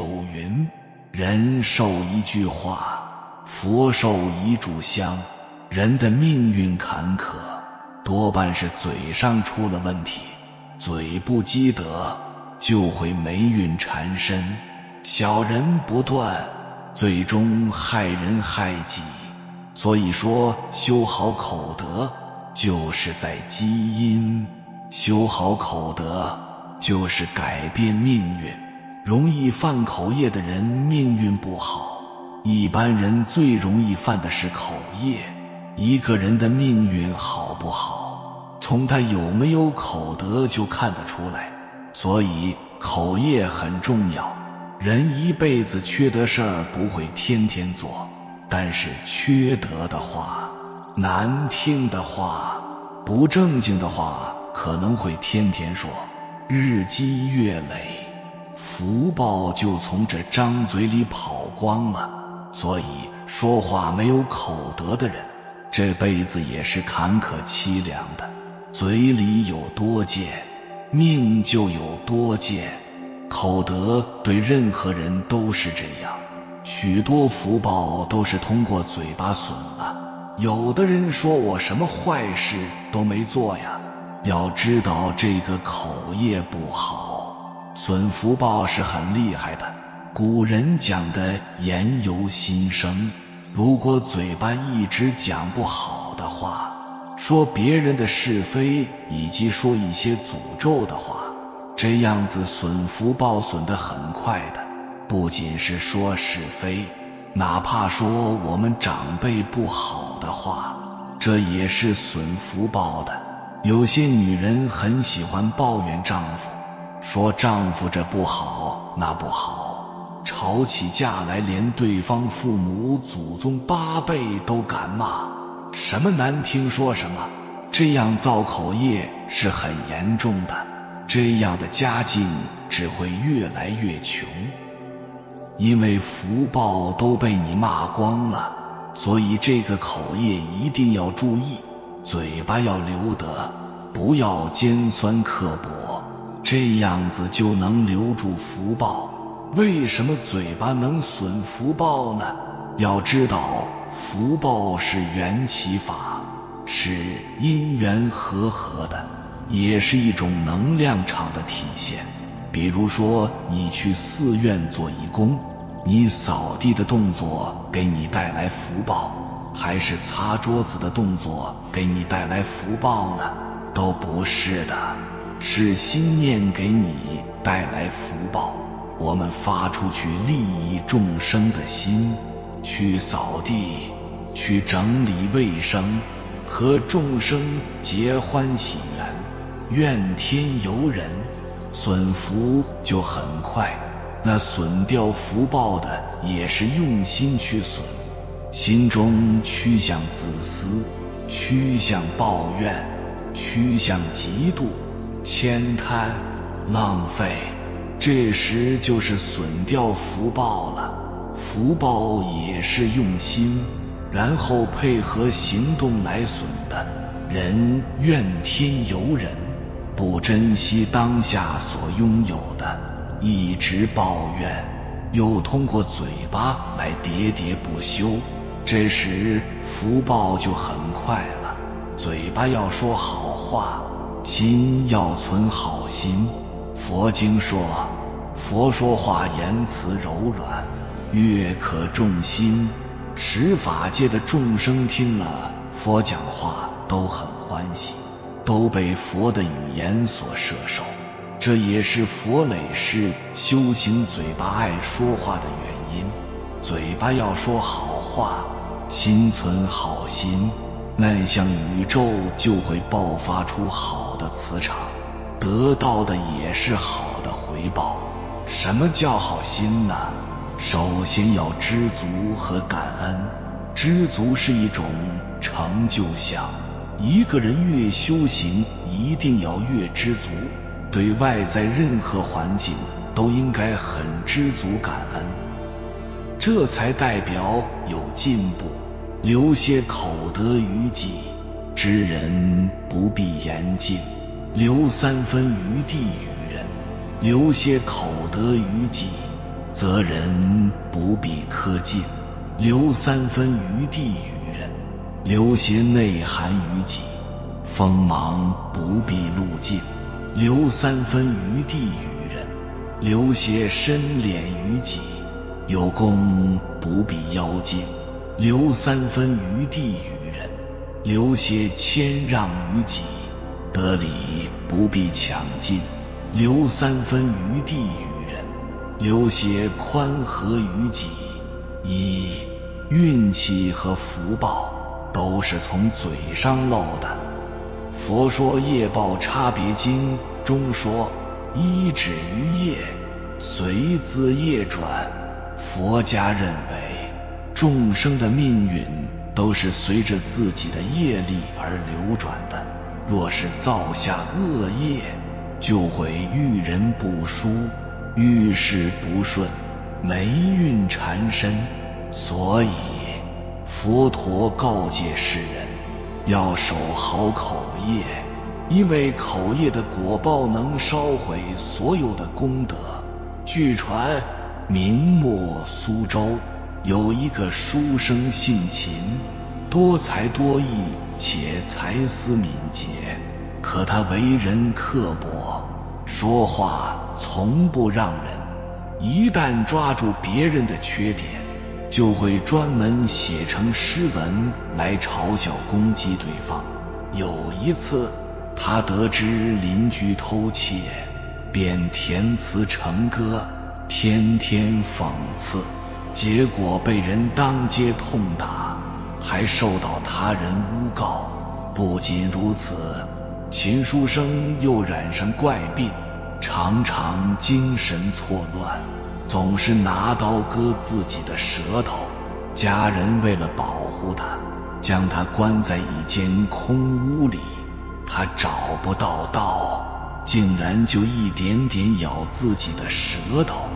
有云：人受一句话，佛受一炷香。人的命运坎坷，多半是嘴上出了问题，嘴不积德，就会霉运缠身，小人不断，最终害人害己。所以说修好口德就是在积阴，修好口德就是改变命运。容易犯口业的人命运不好，一般人最容易犯的是口业。一个人的命运好不好，从他有没有口德就看得出来，所以口业很重要。人一辈子缺德事儿不会天天做，但是缺德的话、难听的话、不正经的话可能会天天说，日积月累，福报就从这张嘴里跑光了。所以说话没有口德的人，这辈子也是坎坷凄凉的。嘴里有多贱，命就有多贱。口德对任何人都是这样，许多福报都是通过嘴巴损了。有的人说我什么坏事都没做呀，要知道这个口业不好，损福报是很厉害的。古人讲的言由心生，如果嘴巴一直讲不好的话，说别人的是非，以及说一些诅咒的话，这样子损福报损得很快的。不仅是说是非，哪怕说我们长辈不好的话，这也是损福报的。有些女人很喜欢抱怨丈夫，说丈夫这不好那不好，吵起架来连对方父母祖宗8辈都敢骂，什么难听说什么，这样造口业是很严重的。这样的家境只会越来越穷，因为福报都被你骂光了。所以这个口业一定要注意，嘴巴要留德，不要尖酸刻薄，这样子就能留住福报。为什么嘴巴能损福报呢？要知道福报是缘起法，是因缘和合的，也是一种能量场的体现。比如说你去寺院做义工，你扫地的动作给你带来福报，还是擦桌子的动作给你带来福报呢？都不是的，是心念给你带来福报。我们发出去利益众生的心，去扫地，去整理卫生，和众生结欢喜缘，怨天尤人，损福就很快。那损掉福报的也是用心去损，心中趋向自私，趋向抱怨，趋向嫉妒、悭贪、浪费，这时就是损掉福报了。福报也是用心，然后配合行动来损的。人怨天尤人，不珍惜当下所拥有的，一直抱怨，又通过嘴巴来喋喋不休，这时福报就很快了。嘴巴要说好话，心要存好心。佛经说，佛说话言辞柔软，悦可众心，十法界的众生听了佛讲话都很欢喜，都被佛的语言所摄受。这也是佛累世修行嘴巴爱说话的原因。嘴巴要说好话，心存好心，那向宇宙就会爆发出好的磁场，得到的也是好的回报。什么叫好心呢？首先要知足和感恩。知足是一种成就相，一个人越修行一定要越知足，对外在任何环境都应该很知足感恩，这才代表有进步。留些口德于己，知人不必言尽，留3分余地于人。留些口德于己，则人不必苛尽，留3分余地于人，留些内涵于己。锋芒不必露尽，留3分余地于人，留些深敛于己。有功不必邀尽，留3分余地于人，留些谦让于己。得理不必强尽，留3分余地于人，留些宽和于己。运气和福报都是从嘴上漏的。佛说业报差别经中说，依止于业，随自业转。佛家认为众生的命运都是随着自己的业力而流转的，若是造下恶业，就会遇人不淑，遇事不顺，霉运缠身。所以佛陀告诫世人要守好口业，因为口业的果报能烧毁所有的功德。据传明末苏州有一个书生性勤，多才多艺，且才思敏捷，可他为人刻薄，说话从不让人，一旦抓住别人的缺点，就会专门写成诗文来嘲笑攻击对方。有一次他得知邻居偷窃，便填词成歌，天天讽刺，结果被人当街痛打，还受到他人诬告。不仅如此，秦书生又染上怪病，常常精神错乱，总是拿刀割自己的舌头。家人为了保护他，将他关在一间空屋里，他找不到刀，竟然就一点点咬自己的舌头，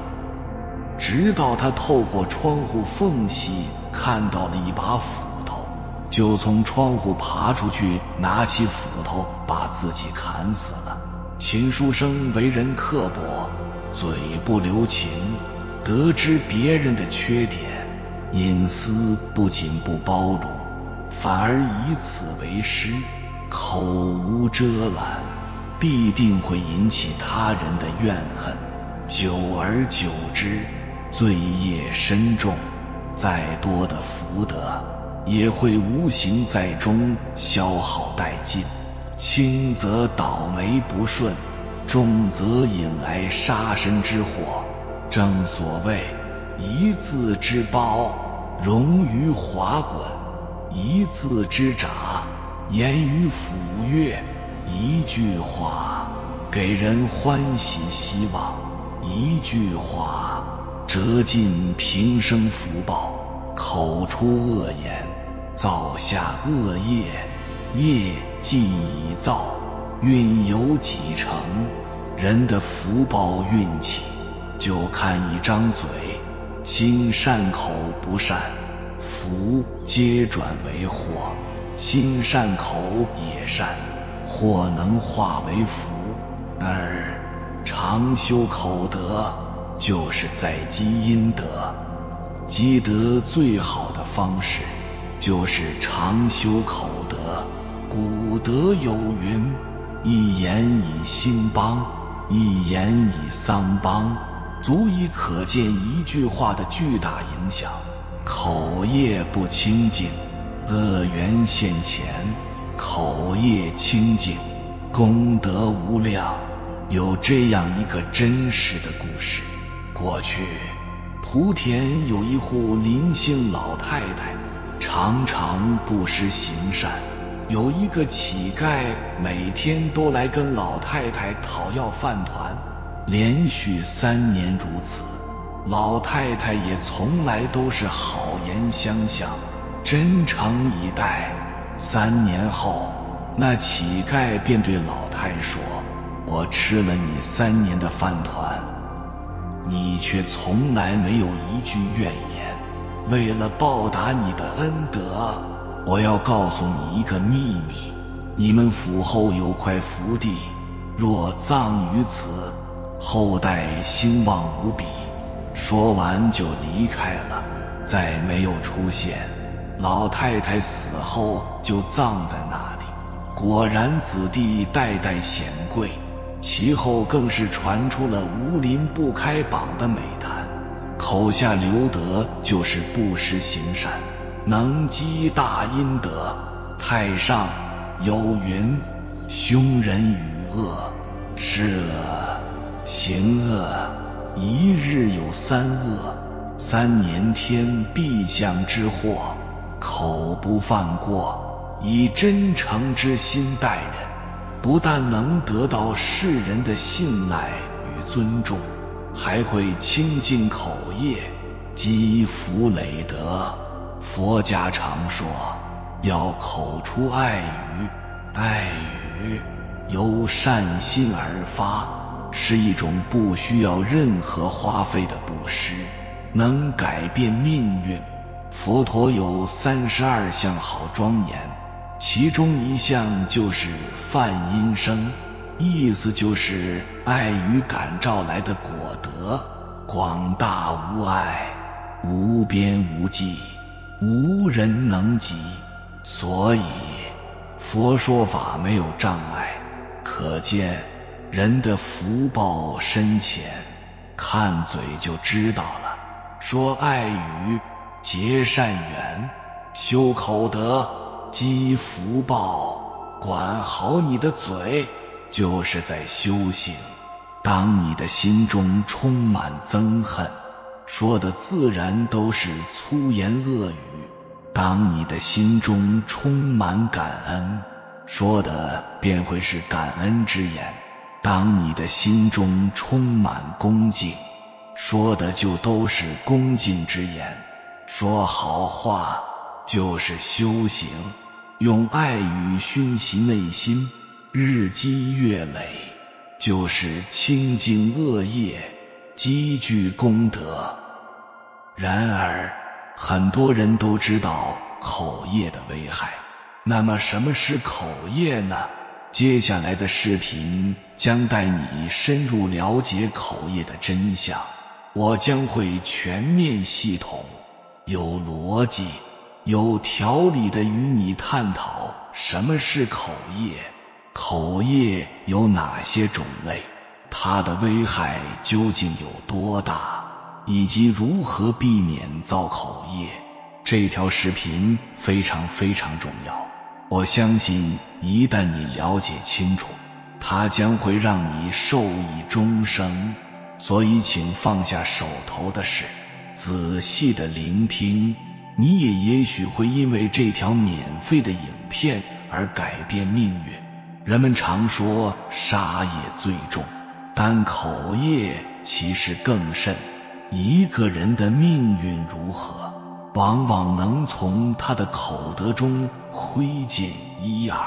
直到他透过窗户缝隙看到了一把斧头，就从窗户爬出去，拿起斧头把自己砍死了。秦书生为人刻薄，嘴不留情，得知别人的缺点，隐私不仅不包容，反而以此为师，口无遮拦，必定会引起他人的怨恨。久而久之，罪业深重，再多的福德也会无形在中消耗殆尽。轻则倒霉不顺，重则引来杀身之祸。正所谓一字之褒，溶于滑滚；一字之札，言于抚悦。一句话给人欢喜希望，一句话折尽平生福报。口出恶言，造下恶业，业既已造，运由己成。人的福报运气就看一张嘴，心善口不善，福皆转为祸；心善口也善，祸能化为福。而常修口德，就是在积阴德。积德最好的方式就是常修口德。古德有云：一言以兴邦，一言以丧邦，足以可见一句话的巨大影响。口业不清净，恶缘现前；口业清净，功德无量。有这样一个真实的故事：过去莆田有一户林姓老太太，常常布施行善。有一个乞丐每天都来跟老太太讨要饭团，连续3年如此，老太太也从来都是好言相向，真诚以待。3年后，那乞丐便对老太说：我吃了你3年的饭团，你却从来没有一句怨言。为了报答你的恩德，我要告诉你一个秘密，你们府后有块福地，若葬于此，后代兴旺无比。说完就离开了，再没有出现。老太太死后就葬在那里，果然子弟代代显贵，其后更是传出了无邻不开榜的美谈，口下留德就是布施行善，能积大阴德。太上有云：凶人与恶，是恶行恶，一日有三恶，3年天必降之祸。口不犯过，以真诚之心待人，不但能得到世人的信赖与尊重，还会清净口业，积福累德。佛家常说，要口出爱语，爱语由善心而发，是一种不需要任何花费的布施，能改变命运。佛陀有32项好庄严，其中一项就是梵音声，意思就是爱与感召来的果德，广大无碍，无边无际，无人能及。所以佛说法没有障碍，可见人的福报深浅，看嘴就知道了。说爱语，结善缘，修口德，积福报，管好你的嘴，就是在修行。当你的心中充满憎恨，说的自然都是粗言恶语；当你的心中充满感恩，说的便会是感恩之言；当你的心中充满恭敬，说的就都是恭敬之言。说好话就是修行，用爱语熏习内心，日积月累，就是清净恶业，积聚功德。然而很多人都知道口业的危害，那么什么是口业呢？接下来的视频将带你深入了解口业的真相，我将会全面系统，有逻辑有条理地与你探讨什么是口业，口业有哪些种类，它的危害究竟有多大，以及如何避免造口业。这条视频非常重要，我相信一旦你了解清楚，它将会让你受益终生。所以请放下手头的事，仔细地聆听，你也也许会因为这条免费的影片而改变命运。人们常说杀业最重，但口业其实更甚。一个人的命运如何，往往能从他的口德中窥见一二。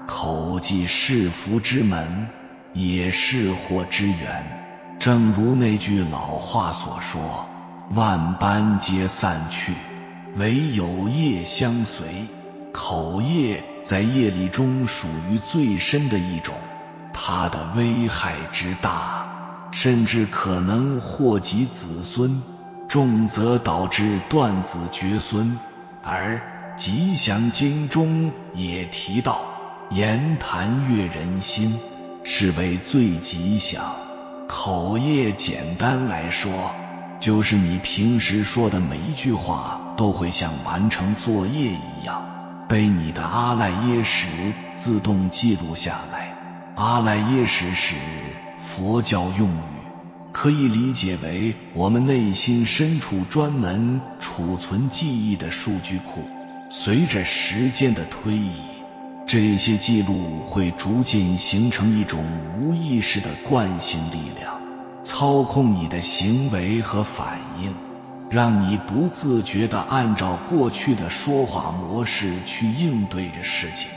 口既是福之门，也是祸之源。正如那句老话所说，万般皆散去，唯有业相随。口业在业力中属于最深的一种，它的危害之大，甚至可能祸及子孙，重则导致断子绝孙。而吉祥经中也提到，言谈悦人心，是为最吉祥。口业简单来说，就是你平时说的每一句话都会像完成作业一样，被你的阿赖耶识自动记录下来。阿赖耶识是佛教用语，可以理解为我们内心深处专门储存记忆的数据库。随着时间的推移，这些记录会逐渐形成一种无意识的惯性力量，操控你的行为和反应，让你不自觉地按照过去的说话模式去应对着事情。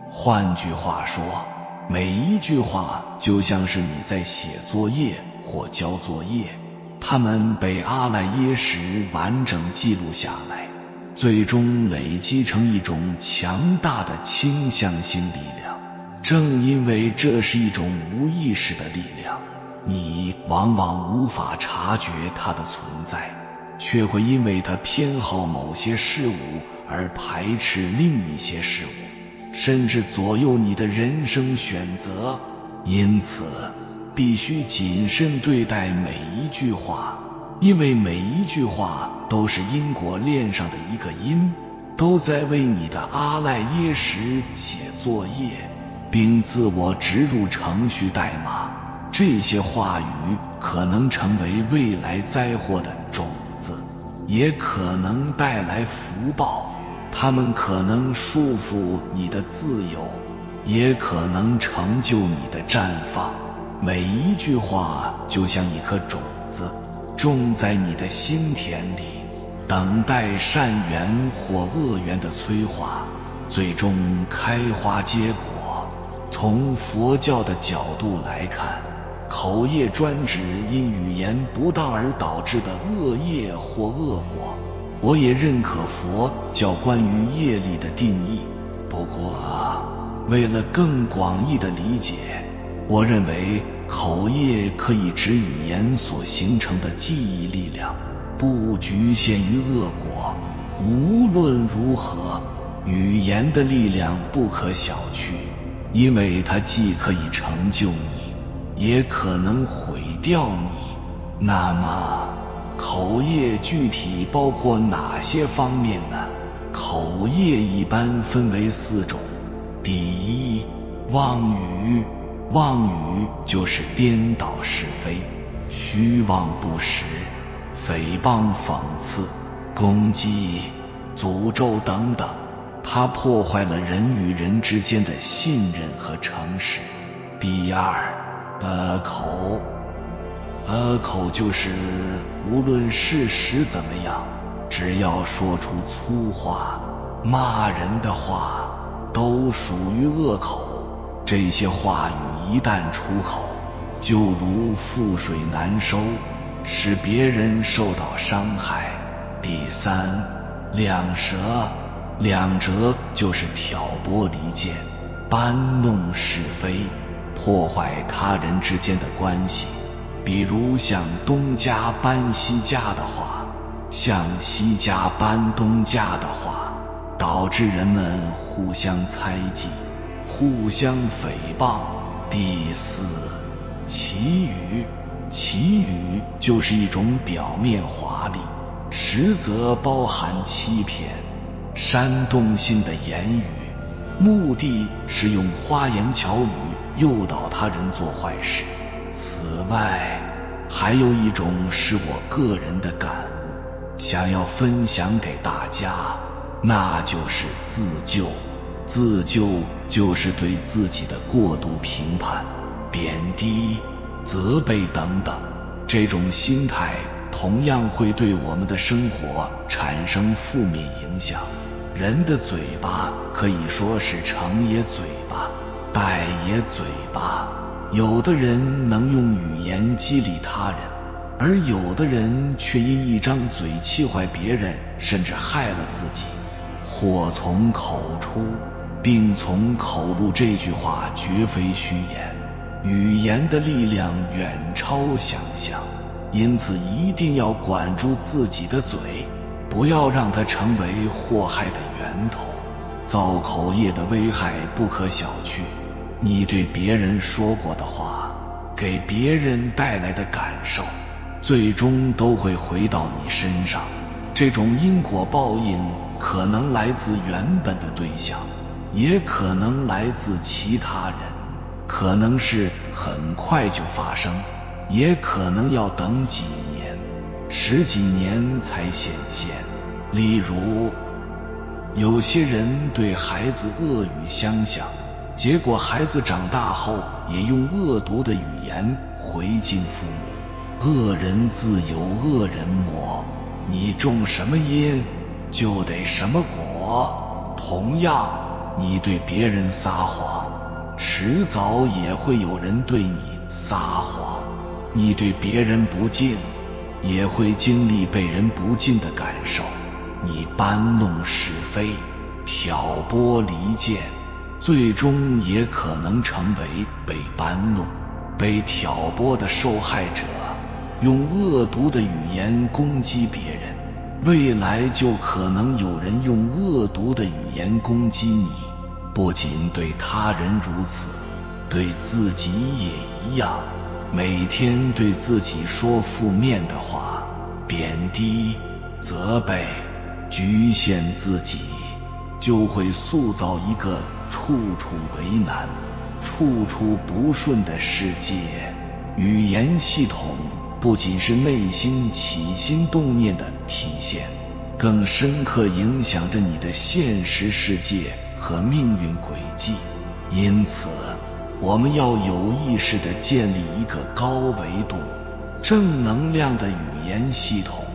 换句话说，每一句话就像是你在写作业或交作业，它们被阿赖耶识完整记录下来，最终累积成一种强大的倾向性力量。正因为这是一种无意识的力量，你往往无法察觉它的存在，却会因为它偏好某些事物而排斥另一些事物，甚至左右你的人生选择。因此必须谨慎对待每一句话，因为每一句话都是因果链上的一个因，都在为你的阿赖耶识写作业，并自我植入程序代码。这些话语可能成为未来灾祸的种子，也可能带来福报，它们可能束缚你的自由，也可能成就你的绽放。每一句话就像一颗种子，种在你的心田里，等待善缘或恶缘的催化，最终开花结果。从佛教的角度来看，口业专指因语言不当而导致的恶业或恶果。我也认可佛教关于业力的定义，不过为了更广义的理解，我认为口业可以指语言所形成的记忆力量，不局限于恶果。无论如何，语言的力量不可小觑，因为它既可以成就你，也可能毁掉你。那么口业具体包括哪些方面呢？口业一般分为4种。第一，妄语。妄语就是颠倒是非、虚妄不实、诽谤讽刺、攻击、诅咒等等，它破坏了人与人之间的信任和诚实。第二，恶口。恶口就是无论事实怎么样，只要说出粗话、骂人的话，都属于恶口。这些话语一旦出口，就如覆水难收，使别人受到伤害。第三，两舌。两舌就是挑拨离间、搬弄是非，破坏他人之间的关系。比如向东家搬西家的话，向西家搬东家的话，导致人们互相猜忌，互相诽谤。第四，绮语。绮语就是一种表面华丽，实则包含欺骗、煽动性的言语，目的是用花言巧语诱导他人做坏事。此外，还有一种是我个人的感悟，想要分享给大家，那就是自救。自救就是对自己的过度评判、贬低、责备等等，这种心态同样会对我们的生活产生负面影响。人的嘴巴可以说是成也嘴巴，败也嘴巴。有的人能用语言激励他人，而有的人却因一张嘴气坏别人，甚至害了自己。祸从口出，病从口入，这句话绝非虚言。语言的力量远超想象，因此一定要管住自己的嘴，不要让它成为祸害的源头。造口业的危害不可小觑，你对别人说过的话，给别人带来的感受，最终都会回到你身上。这种因果报应可能来自原本的对象，也可能来自其他人，可能是很快就发生，也可能要等几年、10几年才显现。例如，有些人对孩子恶语相向，结果孩子长大后也用恶毒的语言回敬父母。恶人自有恶人磨，你种什么因，就得什么果。同样，你对别人撒谎，迟早也会有人对你撒谎。你对别人不敬，也会经历被人不敬的感受。你搬弄是非，挑拨离间，最终也可能成为被搬弄、被挑拨的受害者用恶毒的语言攻击别人，未来就可能有人用恶毒的语言攻击你。不仅对他人如此，对自己也一样。每天对自己说负面的话，贬低、责备、局限自己，就会塑造一个处处为难、处处不顺的世界。语言系统不仅是内心起心动念的体现，更深刻影响着你的现实世界和命运轨迹。因此，我们要有意识地建立一个高维度、正能量的语言系统，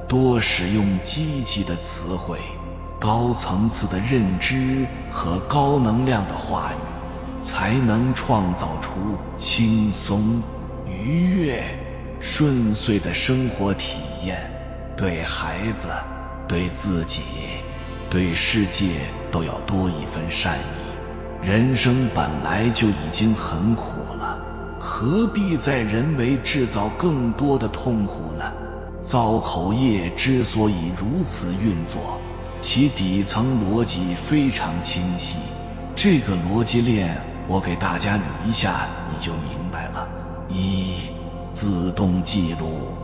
多使用积极的词汇、高层次的认知和高能量的话语，才能创造出轻松、愉悦、顺遂的生活体验。对孩子、对自己、对世界都要多一份善意。人生本来就已经很苦了，何必在人为制造更多的痛苦呢？造口业之所以如此运作，其底层逻辑非常清晰。这个逻辑链我给大家捋一下，你就明白了。一、自动记录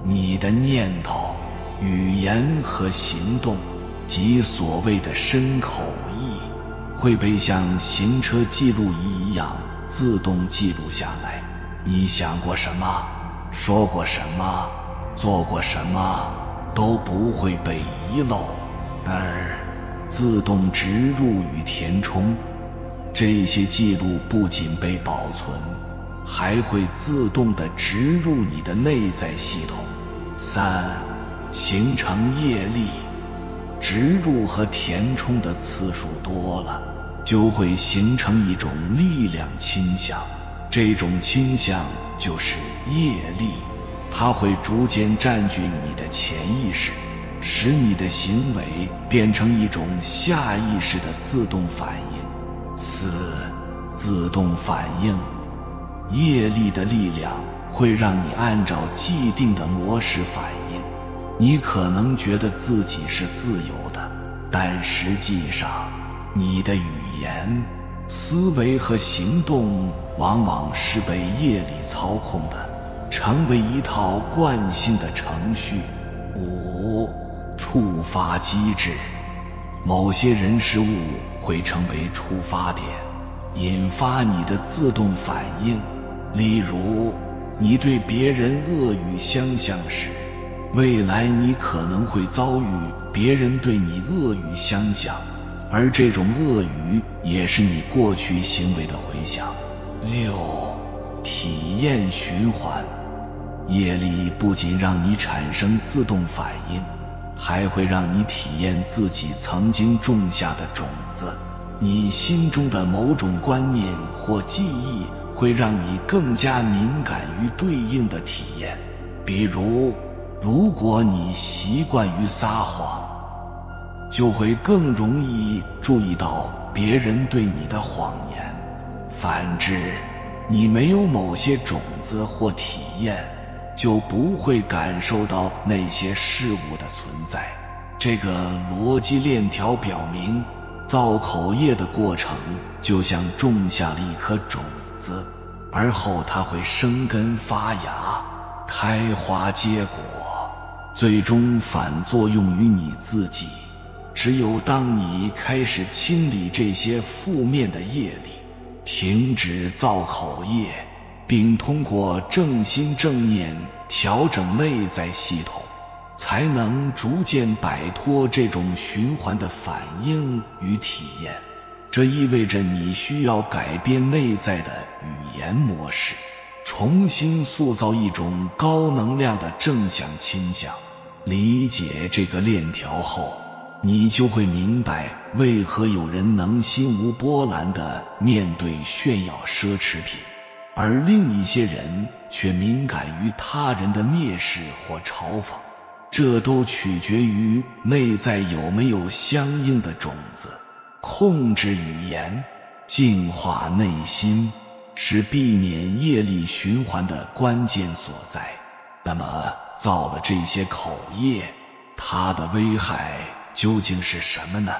你的念头、语言和行动，即所谓的身口意，会被像行车记录仪一样自动记录下来。你想过什么，说过什么，做过什么，都不会被遗漏，而自动植入与填充。这些记录不仅被保存，还会自动地植入你的内在系统。三、形成业力。植入和填充的次数多了，就会形成一种力量倾向，这种倾向就是业力，它会逐渐占据你的潜意识，使你的行为变成一种下意识的自动反应。四、自动反应。业力的力量会让你按照既定的模式反应。你可能觉得自己是自由的，但实际上你的语言、思维和行动往往是被业力操控的，成为一套惯性的程序。五、触发机制。某些人事物会成为触发点，引发你的自动反应。例如，你对别人恶语相向时，未来你可能会遭遇别人对你恶语相向，而这种恶语也是你过去行为的回响。六、体验循环。业力不仅让你产生自动反应，还会让你体验自己曾经种下的种子。你心中的某种观念或记忆会让你更加敏感于对应的体验。比如，如果你习惯于撒谎，就会更容易注意到别人对你的谎言。反之，你没有某些种子或体验，就不会感受到那些事物的存在。这个逻辑链条表明，造口业的过程就像种下了一颗种子，而后它会生根发芽，开花结果，最终反作用于你自己。只有当你开始清理这些负面的业力，停止造口业，并通过正心正念调整内在系统，才能逐渐摆脱这种循环的反应与体验。这意味着你需要改变内在的语言模式，重新塑造一种高能量的正向倾向。理解这个链条后，你就会明白为何有人能心无波澜地面对炫耀奢侈品，而另一些人却敏感于他人的蔑视或嘲讽。这都取决于内在有没有相应的种子。控制语言，净化内心。是避免业力循环的关键所在。那么造了这些口业，它的危害究竟是什么呢？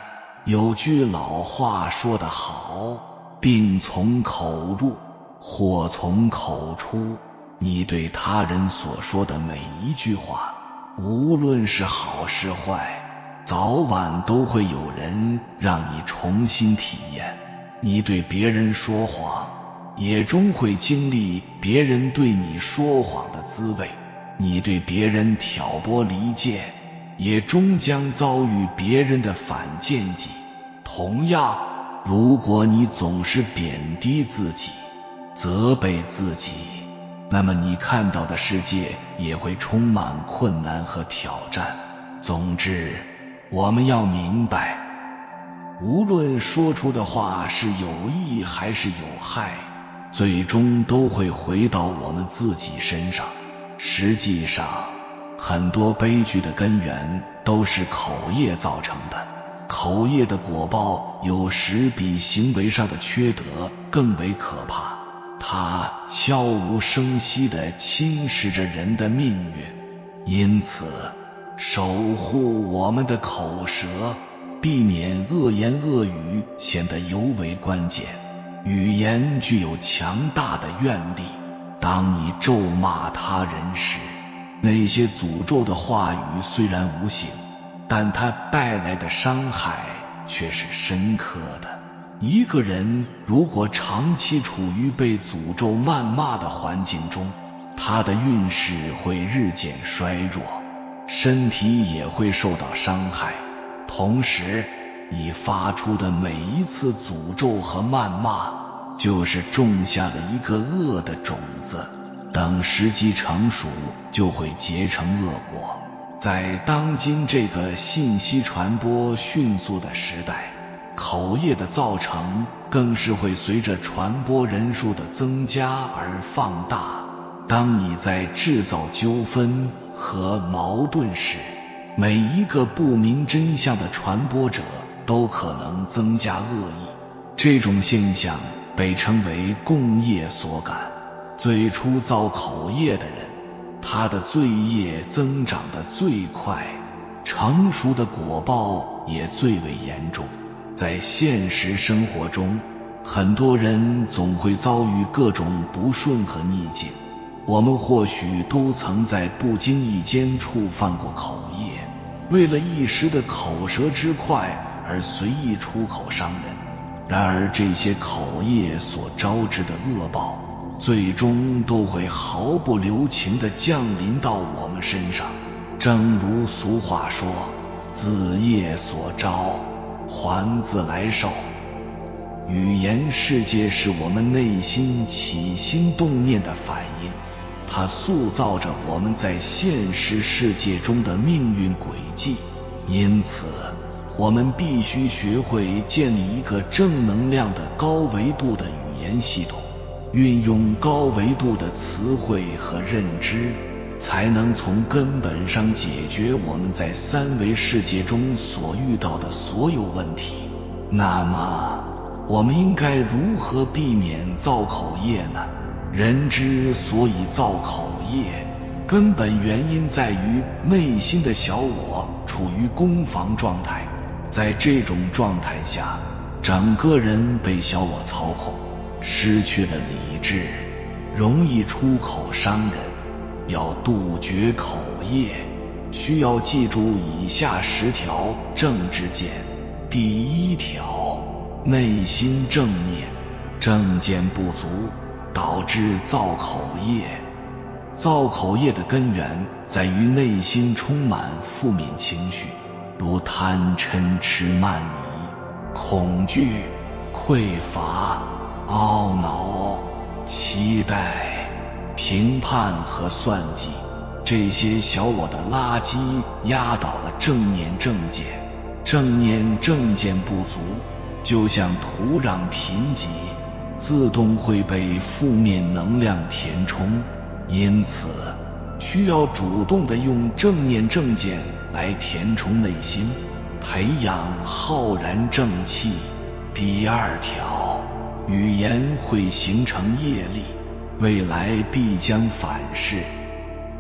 有句老话说得好，病从口入，祸从口出。你对他人所说的每一句话，无论是好是坏，早晚都会有人让你重新体验。你对别人说谎，也终会经历别人对你说谎的滋味。你对别人挑拨离间，也终将遭遇别人的反间计。同样，如果你总是贬低自己，责备自己，那么你看到的世界也会充满困难和挑战。总之，我们要明白，无论说出的话是有益还是有害，最终都会回到我们自己身上。实际上，很多悲剧的根源都是口业造成的。口业的果报有时比行为上的缺德更为可怕，它悄无声息地侵蚀着人的命运。因此，守护我们的口舌，避免恶言恶语显得尤为关键。语言具有强大的愿力，当你咒骂他人时，那些诅咒的话语虽然无形，但它带来的伤害却是深刻的。一个人如果长期处于被诅咒谩骂的环境中，他的运势会日渐衰弱，身体也会受到伤害。同时，你发出的每一次诅咒和谩骂，就是种下了一个恶的种子，等时机成熟，就会结成恶果。在当今这个信息传播迅速的时代，口业的造成更是会随着传播人数的增加而放大。当你在制造纠纷和矛盾时，每一个不明真相的传播者都可能增加恶意。这种现象被称为共业所感。最初造口业的人，他的罪业增长得最快，成熟的果报也最为严重。在现实生活中，很多人总会遭遇各种不顺和逆境。我们或许都曾在不经意间触犯过口业，为了一时的口舌之快而随意出口伤人。然而这些口业所招致的恶报，最终都会毫不留情地降临到我们身上。正如俗话说，自业所招，还自来受。语言世界是我们内心起心动念的反应，它塑造着我们在现实世界中的命运轨迹。因此，我们必须学会建立一个正能量的高维度的语言系统，运用高维度的词汇和认知，才能从根本上解决我们在三维世界中所遇到的所有问题。那么，我们应该如何避免造口业呢？人之所以造口业，根本原因在于内心的小我处于攻防状态。在这种状态下，整个人被小我操控，失去了理智，容易出口伤人。要杜绝口业，需要记住以下10条正知见。第1条，内心正念，正见不足，导致造口业。造口业的根源在于内心充满负面情绪，如贪嗔痴慢疑、恐惧、匮乏、懊恼、期待、评判和算计。这些小我的垃圾压倒了正念正见，正念正见不足，就像土壤贫瘠，自动会被负面能量填充。因此，需要主动地用正念正见来填充内心，培养浩然正气。第2条，语言会形成业力，未来必将反噬。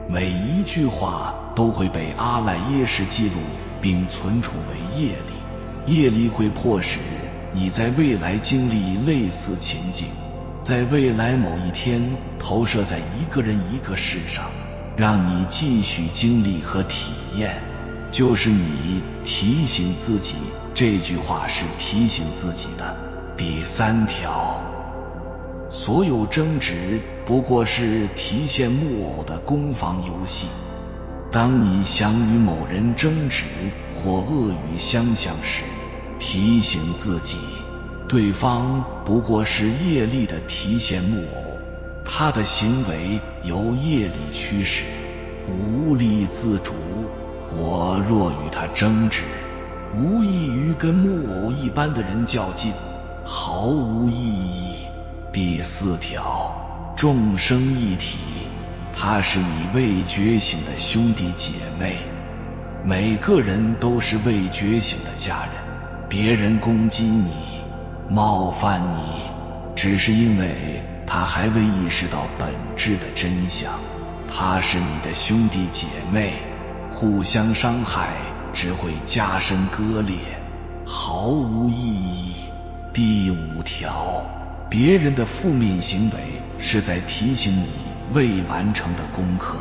每一句话都会被阿赖耶识记录并存储为业力，业力会迫使你在未来经历类似情境，在未来某一天投射在一个人一个事上，让你继续经历和体验。就是你提醒自己，这句话是提醒自己的第3条。所有争执不过是提线木偶的攻防游戏。当你想与某人争执或恶语相向时，提醒自己，对方不过是业力的提线木偶，他的行为由业力驱使，无力自主。我若与他争执，无异于跟木偶一般的人较劲，毫无意义。第4条，众生一体，他是你未觉醒的兄弟姐妹。每个人都是未觉醒的家人，别人攻击你、冒犯你，只是因为他还未意识到本质的真相。他是你的兄弟姐妹，互相伤害只会加深割裂，毫无意义。第5条，别人的负面行为是在提醒你未完成的功课。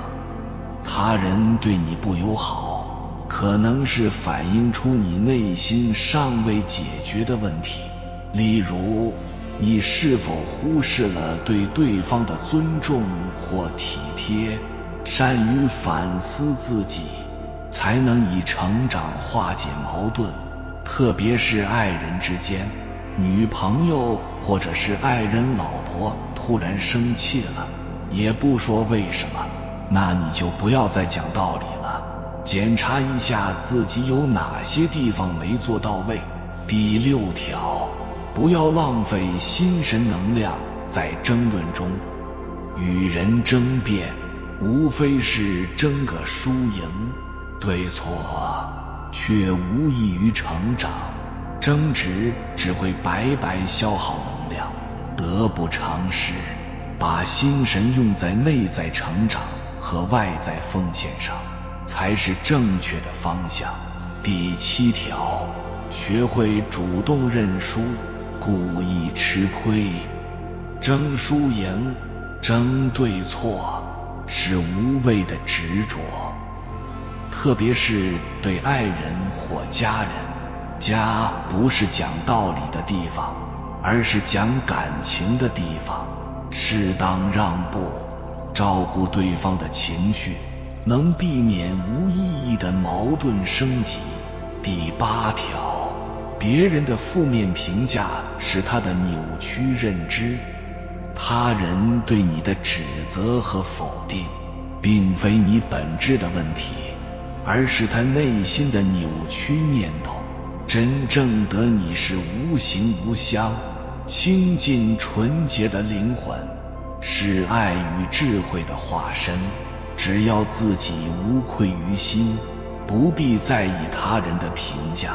他人对你不友好，可能是反映出你内心尚未解决的问题。例如，你是否忽视了对对方的尊重或体贴？善于反思自己，才能以成长化解矛盾，特别是爱人之间，女朋友或者是爱人老婆突然生气了，也不说为什么，那你就不要再讲道理了，检查一下自己有哪些地方没做到位。第6条，不要浪费心神能量在争论中。与人争辩无非是争个输赢，对错却无益于成长，争执只会白白消耗能量，得不偿失。把心神用在内在成长和外在奉献上，才是正确的方向。第7条，学会主动认输，故意吃亏。争输赢，争对错，是无谓的执着，特别是对爱人或家人。家不是讲道理的地方，而是讲感情的地方。适当让步，照顾对方的情绪，能避免无意义的矛盾升级。第8条，别人的负面评价是他的扭曲认知。他人对你的指责和否定，并非你本质的问题，而是他内心的扭曲念头。真正的你是无形无相、清净纯洁的灵魂，是爱与智慧的化身。只要自己无愧于心，不必在意他人的评价。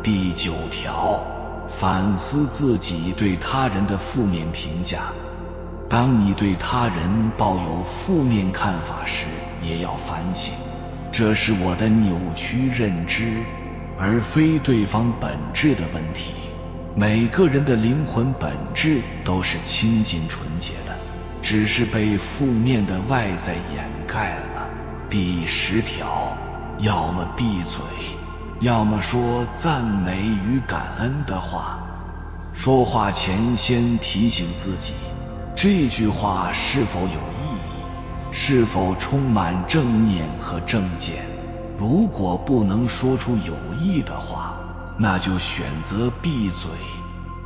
第9条，反思自己对他人的负面评价。当你对他人抱有负面看法时，也要反省，这是我的扭曲认知，而非对方本质的问题。每个人的灵魂本质都是清净纯洁的，只是被负面的外在掩盖了。第10条，要么闭嘴，要么说赞美与感恩的话。说话前先提醒自己，这句话是否有意义，是否充满正念和正见。如果不能说出有益的话，那就选择闭嘴。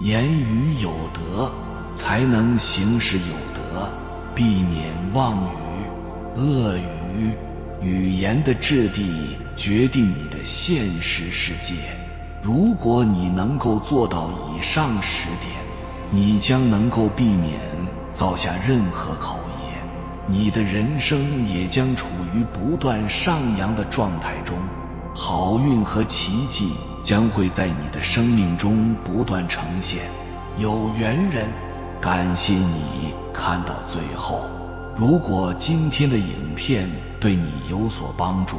言语有德，才能行事有德，避免妄语、恶语。语言的质地决定你的现实世界。如果你能够做到以上10点，你将能够避免造下任何口业，你的人生也将处于不断上扬的状态中，好运和奇迹将会在你的生命中不断呈现。有缘人，感谢你看到最后。如果今天的影片对你有所帮助，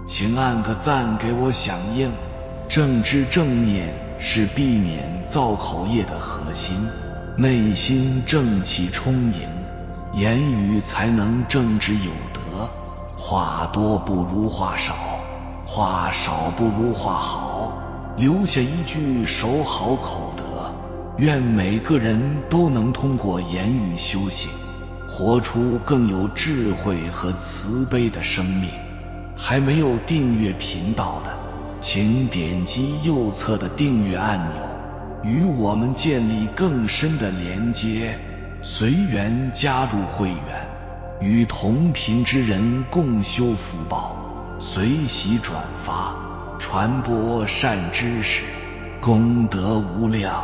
请按个赞给我响应。正知正念是避免造口业的核心，内心正气充盈，言语才能正直有德。话多不如话少，话少不如话好，留下一句守好口德。愿每个人都能通过言语修行，活出更有智慧和慈悲的生命。还没有订阅频道的，请点击右侧的订阅按钮，与我们建立更深的连接。随缘加入会员，与同频之人共修福报，随喜转发，传播善知识，功德无量。